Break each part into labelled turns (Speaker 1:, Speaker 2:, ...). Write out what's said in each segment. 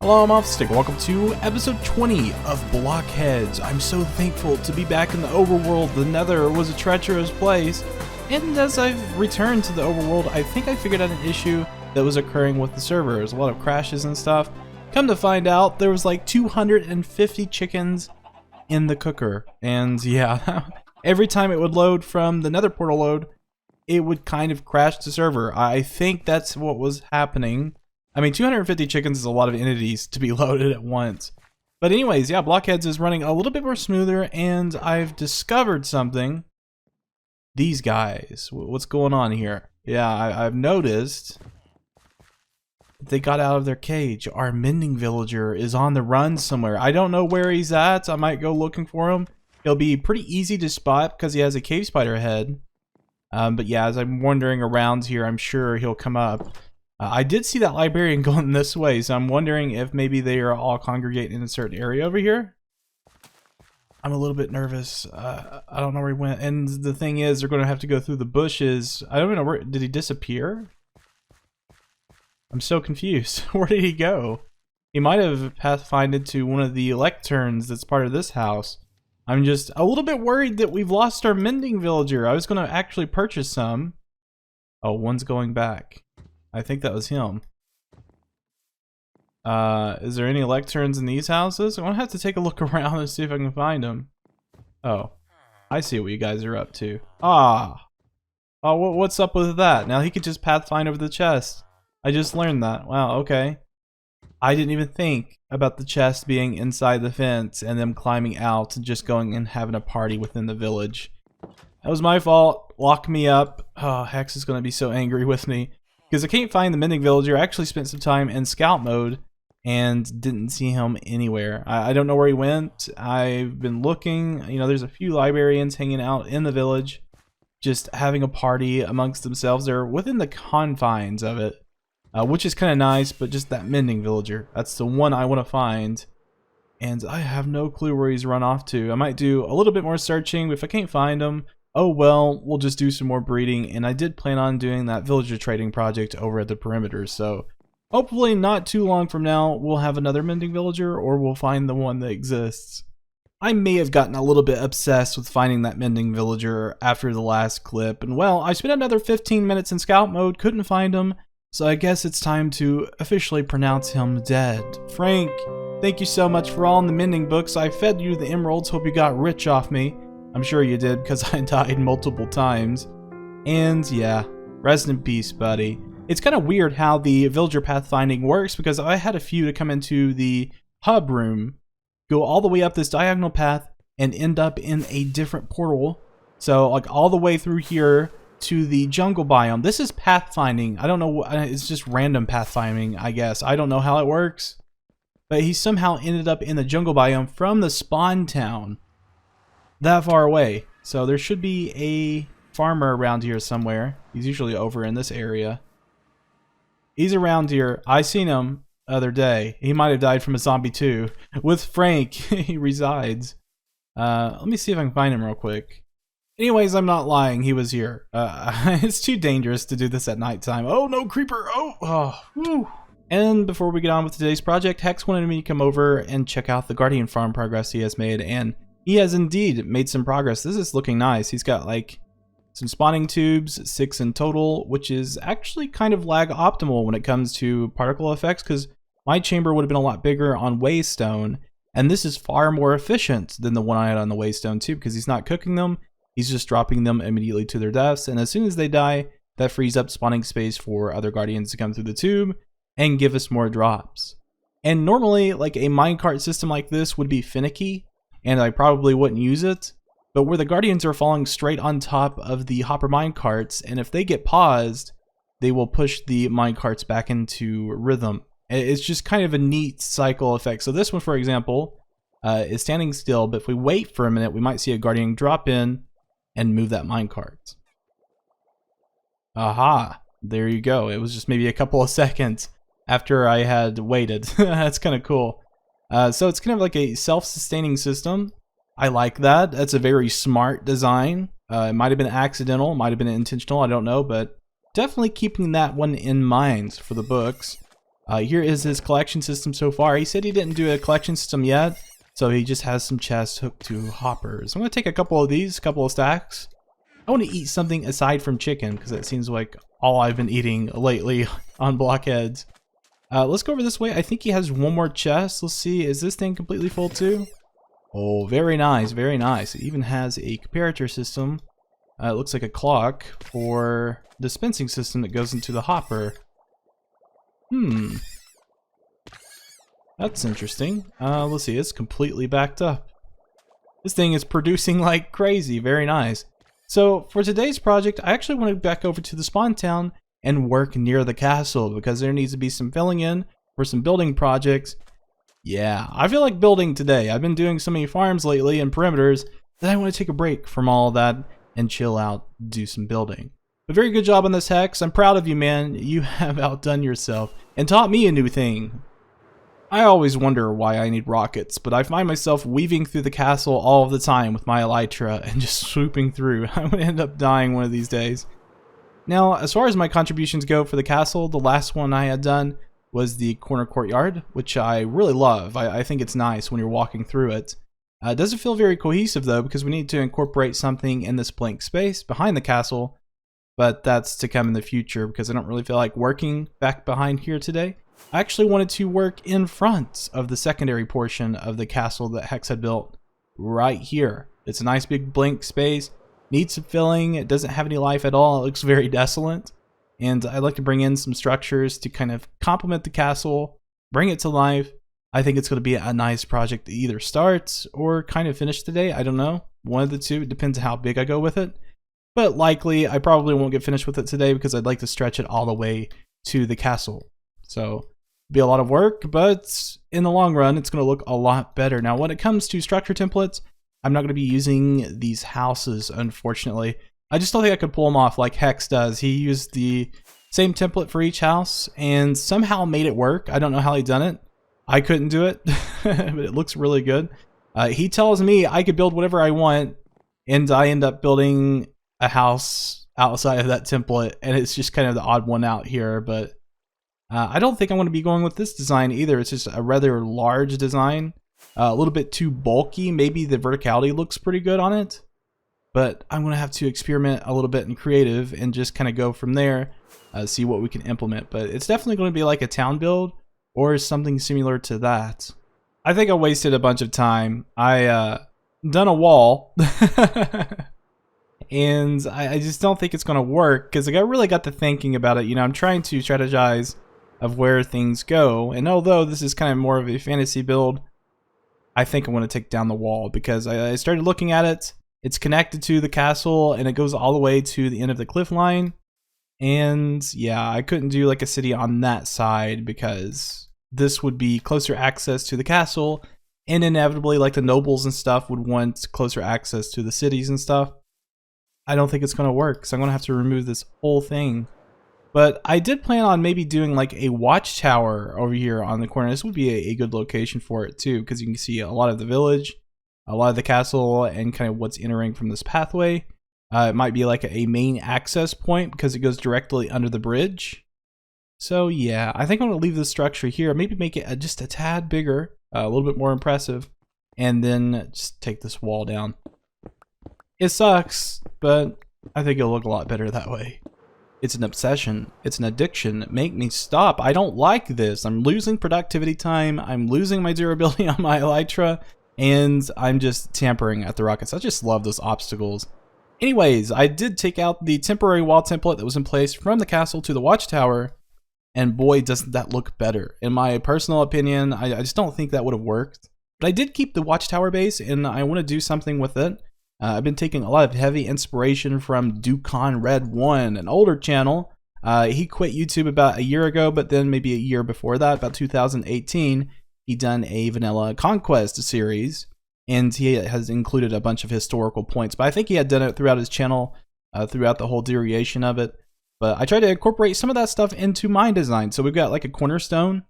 Speaker 1: Hello, I'm WaffleStick. Welcome to episode 20 of BlockHeads. I'm so thankful to be back in the overworld. The Nether was a treacherous place. And as I've returned to the overworld, I think I figured out an issue that was occurring with the server. There's a lot of crashes and stuff. Come to find out, there was like 250 chickens in the cooker. And yeah, every time it would load from the Nether portal load, it would kind of crash the server. I think that's what was happening. I mean, 250 chickens is a lot of entities to be loaded at once. But anyways, yeah, BlockHeads is running a little bit more smoother, and I've discovered something. These guys, what's going on here? Yeah, I've noticed they got out of their cage. Our Mending Villager is on the run somewhere. I don't know where he's at. I might go looking for him. He'll be pretty easy to spot because he has a cave spider head. But yeah, as I'm wandering around here, I'm sure he'll come up. I did see that librarian going this way, so I'm wondering if maybe they are all congregating in a certain area over here. I'm a little bit nervous. I don't know where he went. And the thing is, they're going to have to go through the bushes. I don't even know where... Did he disappear? I'm so confused. Where did he go? He might have pathfinded to one of the lecterns that's part of this house. I'm just a little bit worried that we've lost our Mending Villager. I was going to actually purchase some. Oh, one's going back. I think that was him. Is there any lecterns in these houses? I'm gonna have to take a look around and see if I can find them. Oh, I see what you guys are up to. Oh, what's up with that? Now he could just pathfind over the chest. I just learned that. Wow, okay. I didn't even think about the chest being inside the fence and them climbing out and just going and having a party within the village. That was my fault. Lock me up. Oh, Hex is gonna be so angry with me. Because I can't find the Mending Villager. I actually spent some time in scout mode and didn't see him anywhere. I don't know where he went. I've been looking. You know, there's a few librarians hanging out in the village, just having a party amongst themselves. They're within the confines of it, which is kind of nice, but just that Mending Villager. That's the one I want to find. And I have no clue where he's run off to. I might do a little bit more searching, but if I can't find him, oh well, we'll just do some more breeding. And I did plan on doing that villager trading project over at the perimeter, so hopefully not too long from now we'll have another Mending Villager, or we'll find the one that exists. I may have gotten a little bit obsessed with finding that Mending Villager after the last clip, and well, I spent another 15 minutes in scout mode, couldn't find him, so I guess it's time to officially pronounce him dead. Frank, thank you so much for all in the mending books. I fed you the emeralds, hope you got rich off me. I'm sure you did, because I died multiple times. And yeah, rest in peace, buddy. It's kind of weird how the villager pathfinding works, because I had a few to come into the hub room, go all the way up this diagonal path, and end up in a different portal. So, like, all the way through here to the jungle biome. This is pathfinding. I don't know, it's just random pathfinding, I guess. I don't know how it works. But he somehow ended up in the jungle biome from the spawn town. That far away. So there should be a farmer around here somewhere. He's usually over in this area. He's around here. I seen him the other day. He might have died from a zombie too. With Frank, he resides. Let me see if I can find him real quick. Anyways, I'm not lying. He was here. It's too dangerous to do this at nighttime. Oh no, creeper! Whew. And before we get on with today's project, Hex wanted me to come over and check out the Guardian farm progress he has made, and he has indeed made some progress. This is looking nice. He's got like some spawning tubes, 6 in total, which is actually kind of lag optimal when it comes to particle effects, because my chamber would have been a lot bigger on Waystone, and this is far more efficient than the one I had on the Waystone too, because he's not cooking them, he's just dropping them immediately to their deaths, and as soon as they die, that frees up spawning space for other guardians to come through the tube and give us more drops. And normally, like a minecart system like this would be finicky, and I probably wouldn't use it, but where the guardians are falling straight on top of the hopper minecarts, and if they get paused, they will push the minecarts back into rhythm. It's just kind of a neat cycle effect. So this one, for example, is standing still, but if we wait for a minute, we might see a guardian drop in and move that minecart. Aha, there you go. It was just maybe a couple of seconds after I had waited. That's kind of cool. So it's kind of like a self-sustaining system. I like that. That's a very smart design. It might have been accidental, might have been intentional, I don't know, but definitely keeping that one in mind for the books. Here is his collection system so far. He said he didn't do a collection system yet, so he just has some chests hooked to hoppers. I'm going to take a couple of these, a couple of stacks. I want to eat something aside from chicken, because that seems like all I've been eating lately on BlockHeads. Let's go over this way. I think he has one more chest. Let's see, is this thing completely full too? Oh, very nice, very nice. It even has a comparator system. It looks like a clock for dispensing system that goes into the hopper. That's interesting. Let's see, it's completely backed up. This thing is producing like crazy. Very nice. So for today's project, I actually want to back over to the spawn town and work near the castle because there needs to be some filling in for some building projects. Yeah, I feel like building today. I've been doing so many farms lately and perimeters that I want to take a break from all of that and chill out, do some building. But very good job on this, Hex. I'm proud of you, man. You have outdone yourself and taught me a new thing. I always wonder why I need rockets, but I find myself weaving through the castle all of the time with my elytra and just swooping through. I'm going to end up dying one of these days. Now, as far as my contributions go for the castle, the last one I had done was the corner courtyard, which I really love. I think it's nice when you're walking through it. It doesn't feel very cohesive though, because we need to incorporate something in this blank space behind the castle, but that's to come in the future because I don't really feel like working back behind here today. I actually wanted to work in front of the secondary portion of the castle that Hex had built right here. It's a nice big blank space, needs some filling, it doesn't have any life at all, it looks very desolate. And I'd like to bring in some structures to kind of complement the castle, bring it to life. I think it's going to be a nice project to either start or kind of finish today. I don't know. One of the two. It depends on how big I go with it. But likely, I probably won't get finished with it today because I'd like to stretch it all the way to the castle. So, it'll be a lot of work, but in the long run, it's going to look a lot better. Now, when it comes to structure templates, I'm not going to be using these houses, unfortunately. I just don't think I could pull them off like Hex does. He used the same template for each house and somehow made it work. I don't know how he done it. I couldn't do it, but it looks really good. He tells me I could build whatever I want, and I end up building a house outside of that template, and it's just kind of the odd one out here, but I don't think I'm going to be going with this design either. It's just a rather large design, a little bit too bulky. Maybe the verticality looks pretty good on it, but I'm going to have to experiment a little bit in creative and just kind of go from there, see what we can implement. But it's definitely going to be like a town build or something similar to that. I think I wasted a bunch of time. I done a wall and I just don't think it's going to work because I really got to thinking about it. You know, I'm trying to strategize of where things go, and although this is kind of more of a fantasy build, I think I want to take down the wall because I started looking at it. It's connected to the castle and it goes all the way to the end of the cliff line. And yeah, I couldn't do like a city on that side because this would be closer access to the castle, and inevitably like the nobles and stuff would want closer access to the cities and stuff. I don't think it's going to work, so I'm going to have to remove this whole thing. But I did plan on maybe doing like a watchtower over here on the corner. This would be a good location for it too, because you can see a lot of the village, a lot of the castle, and kind of what's entering from this pathway. It might be like a main access point because it goes directly under the bridge. So yeah, I think I'm going to leave this structure here. Maybe make it just a tad bigger, a little bit more impressive, and then just take this wall down. It sucks, but I think it'll look a lot better that way. It's an obsession. It's an addiction. Make me stop. I don't like this. I'm losing productivity time. I'm losing my durability on my elytra, and I'm just tampering at the rockets. I just love those obstacles. Anyways, I did take out the temporary wall template that was in place from the castle to the watchtower, and boy, doesn't that look better. In my personal opinion, I just don't think that would have worked. But I did keep the watchtower base, and I want to do something with it. I've been taking a lot of heavy inspiration from Ducon Red 1, an older channel. He quit YouTube about a year ago, but then maybe a year before that, about 2018, he done a vanilla conquest series. And he has included a bunch of historical points, but I think he had done it throughout his channel, throughout the whole duration of it. But I tried to incorporate some of that stuff into my design. So we've got like a cornerstone.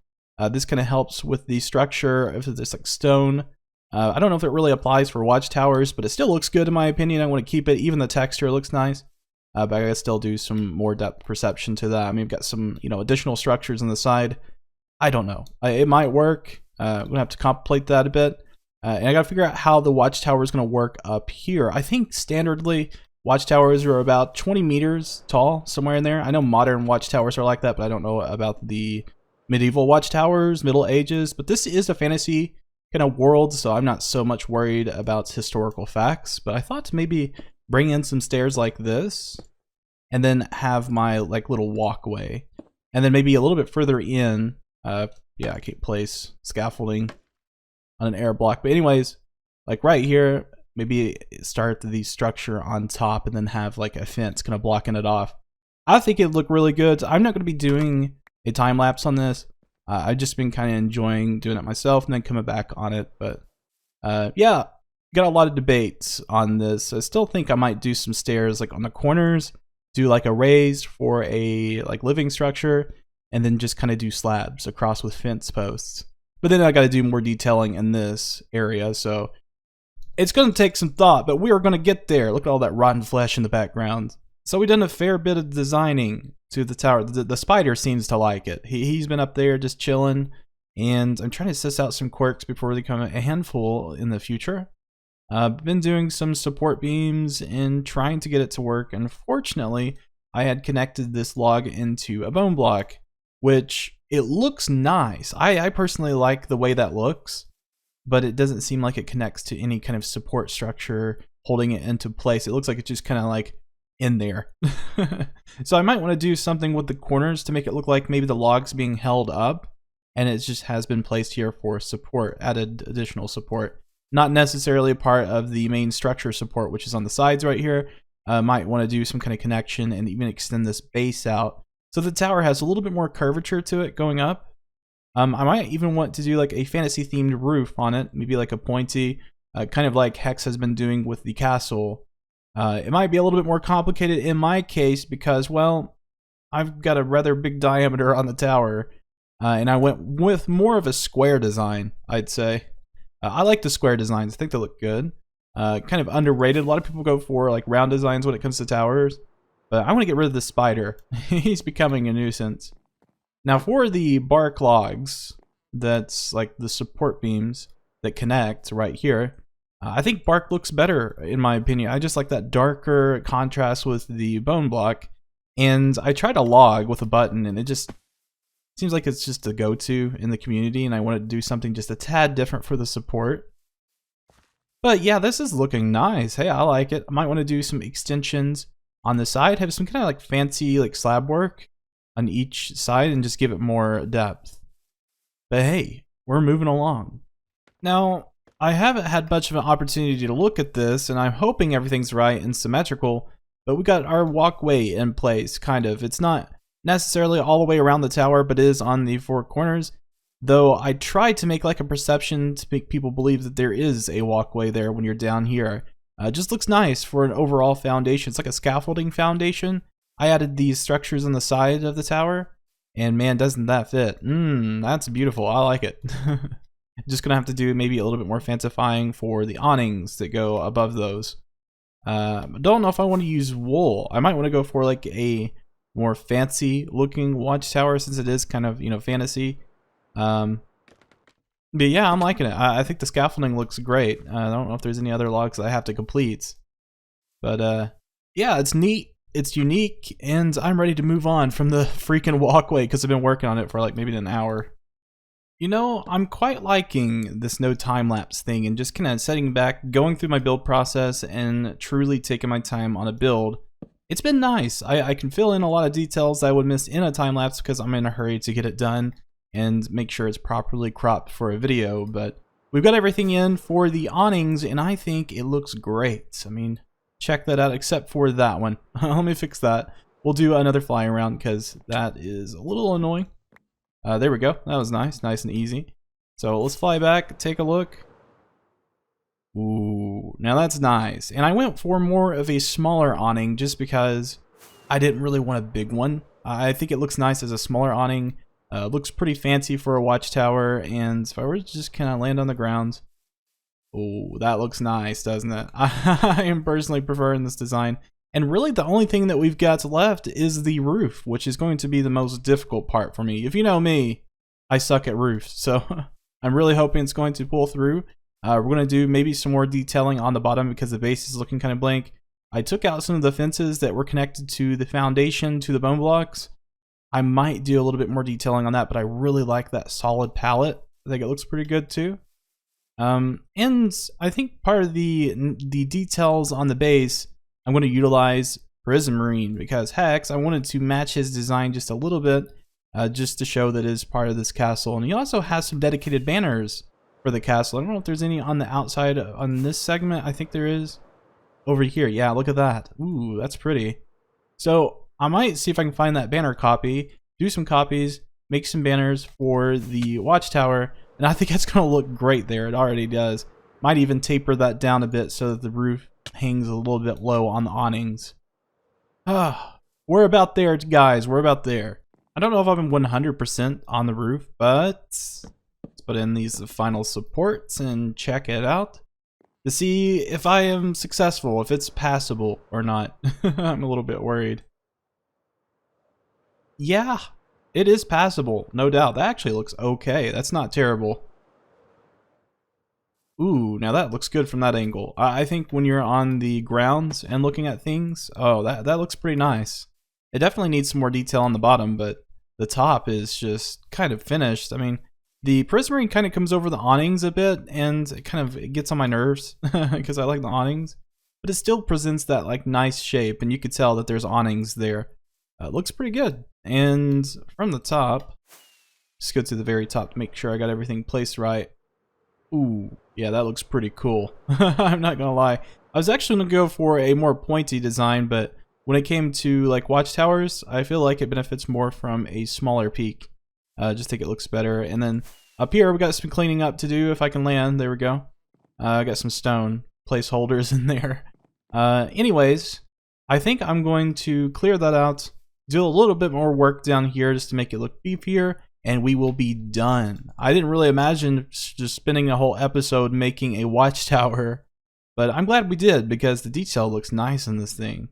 Speaker 1: This kind of helps with the structure of this like stone. I don't know if it really applies for watchtowers, but it still looks good in my opinion. I want to keep it. Even the texture looks nice. But I gotta still do some more depth perception to that. I mean, we've got some, additional structures on the side. I don't know. It might work. I'm gonna have to contemplate that a bit. And I gotta figure out how the watchtower is gonna work up here. I think standardly watchtowers are about 20 meters tall, somewhere in there. I know modern watchtowers are like that, but I don't know about the medieval watchtowers, Middle Ages. But this is a fantasy kind of world, so I'm not so much worried about historical facts. But I thought to maybe bring in some stairs like this, and then have my like little walkway, and then maybe a little bit further in. Yeah, I can't place scaffolding on an air block. But anyways, like right here, maybe start the structure on top and then have like a fence kind of blocking it off. I think it'd look really good. I'm not going to be doing a time lapse on this. I've just been kind of enjoying doing it myself and then coming back on it. But yeah, got a lot of debates on this. I still think I might do some stairs like on the corners, do like a raised for a like living structure, and then just kind of do slabs across with fence posts. But then I got to do more detailing in this area, so it's going to take some thought, but we are going to get there. Look at all that rotten flesh in the background. So we've done a fair bit of designing to the tower. The spider seems to like it. He's been up there just chilling, and I'm trying to suss out some quirks before they become a handful in the future. I've been doing some support beams and trying to get it to work. Unfortunately, I had connected this log into a bone block, which it looks nice. I personally like the way that looks, but it doesn't seem like it connects to any kind of support structure holding it into place. It looks like it's just kind of like in there. So I might want to do something with the corners to make it look like maybe the log's being held up and it just has been placed here for support, added additional support. Not necessarily a part of the main structure support, which is on the sides right here. Might want to do some kind of connection and even extend this base out, so the tower has a little bit more curvature to it going up. I might even want to do like a fantasy themed roof on it, maybe like a pointy, kind of like Hex has been doing with the castle. It might be a little bit more complicated in my case because, well, I've got a rather big diameter on the tower, and I went with more of a square design, I'd say. I like the square designs. I think they look good. Kind of underrated. A lot of people go for like round designs when it comes to towers. But I want to get rid of the spider. He's becoming a nuisance. Now for the bark logs, that's like the support beams that connect right here. I think bark looks better in my opinion. I just like that darker contrast with the bone block. And I tried a log with a button and it just seems like it's just a go-to in the community, and I wanted to do something just a tad different for the support. But yeah, this is looking nice. Hey, I like it. I might want to do some extensions on the side, have some kind of like fancy like slab work on each side and just give it more depth. But hey, we're moving along. Now, I haven't had much of an opportunity to look at this, and I'm hoping everything's right and symmetrical, but we got our walkway in place, kind of. It's not necessarily all the way around the tower, but it is on the four corners. Though I tried to make like a perception to make people believe that there is a walkway there when you're down here. Just looks nice for an overall foundation. It's like a scaffolding foundation. I added these structures on the side of the tower, and man, doesn't that fit. That's beautiful. I like it. Just gonna have to do maybe a little bit more fancifying for the awnings that go above those. Don't know if I want to use wool. I might want to go for like a more fancy looking watchtower since it is kind of, you know, fantasy. But yeah, I'm liking it. I think the scaffolding looks great. I don't know if there's any other logs I have to complete. But yeah, it's neat. It's unique. And I'm ready to move on from the freaking walkway because I've been working on it for like maybe an hour. You know, I'm quite liking this no time-lapse thing and just kind of sitting back, going through my build process and truly taking my time on a build. It's been nice. I can fill in a lot of details I would miss in a time-lapse because I'm in a hurry to get it done and make sure it's properly cropped for a video. But we've got everything in for the awnings and I think it looks great. I mean, check that out except for that one. Let me fix that. We'll do another fly around because that is a little annoying. There we go. That was nice. Nice and easy. So let's fly back, take a look. Ooh, now that's nice. And I went for more of a smaller awning just because I didn't really want a big one. I think it looks nice as a smaller awning. Looks pretty fancy for a watchtower. And if I were to just kind of land on the ground. Oh, that looks nice, doesn't it? I am personally preferring this design. And really the only thing that we've got left is the roof, which is going to be the most difficult part for me. If you know me, I suck at roofs, so I'm really hoping it's going to pull through. We're going to do maybe some more detailing on the bottom because the base is looking kind of blank. I took out some of the fences that were connected to the foundation, to the bone blocks. I might do a little bit more detailing on that, but I really like that solid palette. I think it looks pretty good too. And I think part of the details on the base, I'm going to utilize Prismarine because hex, I wanted to match his design just a little bit, just to show that it is part of this castle. And he also has some dedicated banners for the castle. I don't know if there's any on the outside on this segment. I think there is over here. Yeah, look at that. Ooh, that's pretty. So I might see if I can find that banner copy, do some copies, make some banners for the Watchtower, and I think it's going to look great there. It already does. Might even taper that down a bit so that the roof hangs a little bit low on the awnings. We're about there, guys. We're about there. I don't know if I'm 100% on the roof, but let's put in these final supports and check it out to see if I am successful, if it's passable or not. I'm a little bit worried. Yeah, it is passable, no doubt. That actually looks okay. That's not terrible. Ooh, now that looks good from that angle. I think when you're on the grounds and looking at things, oh, that looks pretty nice. It definitely needs some more detail on the bottom, but the top is just kind of finished. I mean, the Prismarine kind of comes over the awnings a bit, and it gets on my nerves because I like the awnings, but it still presents that like nice shape, and you could tell that there's awnings there. It looks pretty good. And from the top, just go to the very top to make sure I got everything placed right. Ooh, yeah, that looks pretty cool. I'm not gonna lie. I was actually gonna go for a more pointy design, but when it came to like watchtowers, I feel like it benefits more from a smaller peak. Just think it looks better. And then up here, we got some cleaning up to do if I can land. There we go. I got some stone placeholders in there. Anyways, I think I'm going to clear that out, do a little bit more work down here just to make it look beefier, and we will be done. I didn't really imagine just spending a whole episode making a watchtower, but I'm glad we did because the detail looks nice in this thing.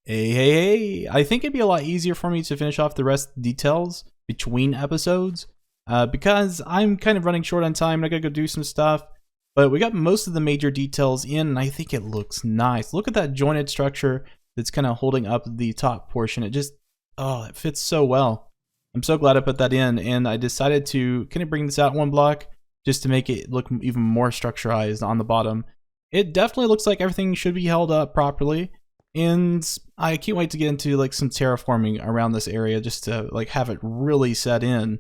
Speaker 1: Hey, I think it'd be a lot easier for me to finish off the rest of the details between episodes because I'm kind of running short on time and I gotta go do some stuff, but we got most of the major details in and I think it looks nice. Look at that jointed structure that's kind of holding up the top portion. It just, oh, it fits so well. I'm so glad I put that in, and I decided to kind of bring this out one block just to make it look even more structurized on the bottom. It definitely looks like everything should be held up properly, and I can't wait to get into like some terraforming around this area just to like have it really set in.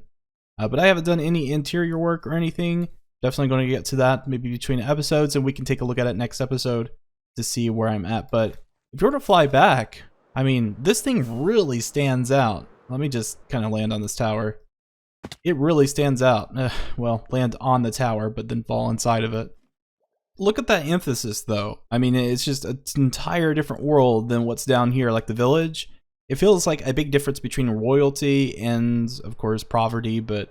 Speaker 1: But I haven't done any interior work or anything. Definitely going to get to that maybe between episodes, and we can take a look at it next episode to see where I'm at. But if you were to fly back, I mean, this thing really stands out. Let me just kind of land on this tower. It really stands out. Well, land on the tower, but then fall inside of it. Look at that emphasis, though. I mean, it's just an entire different world than what's down here, like the village. It feels like a big difference between royalty and, of course, poverty, but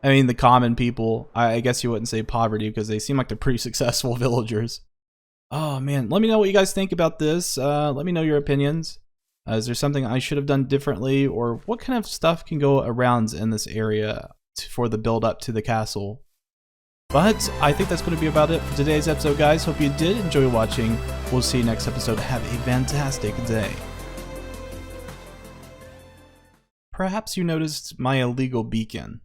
Speaker 1: I mean, the common people. I guess you wouldn't say poverty because they seem like they're pretty successful villagers. Oh, man. Let me know what you guys think about this. Let me know your opinions. Is there something I should have done differently, or what kind of stuff can go around in this area for the build up to the castle? But I think that's going to be about it for today's episode, guys. Hope you did enjoy watching. We'll see you next episode. Have a fantastic day. Perhaps you noticed my illegal beacon.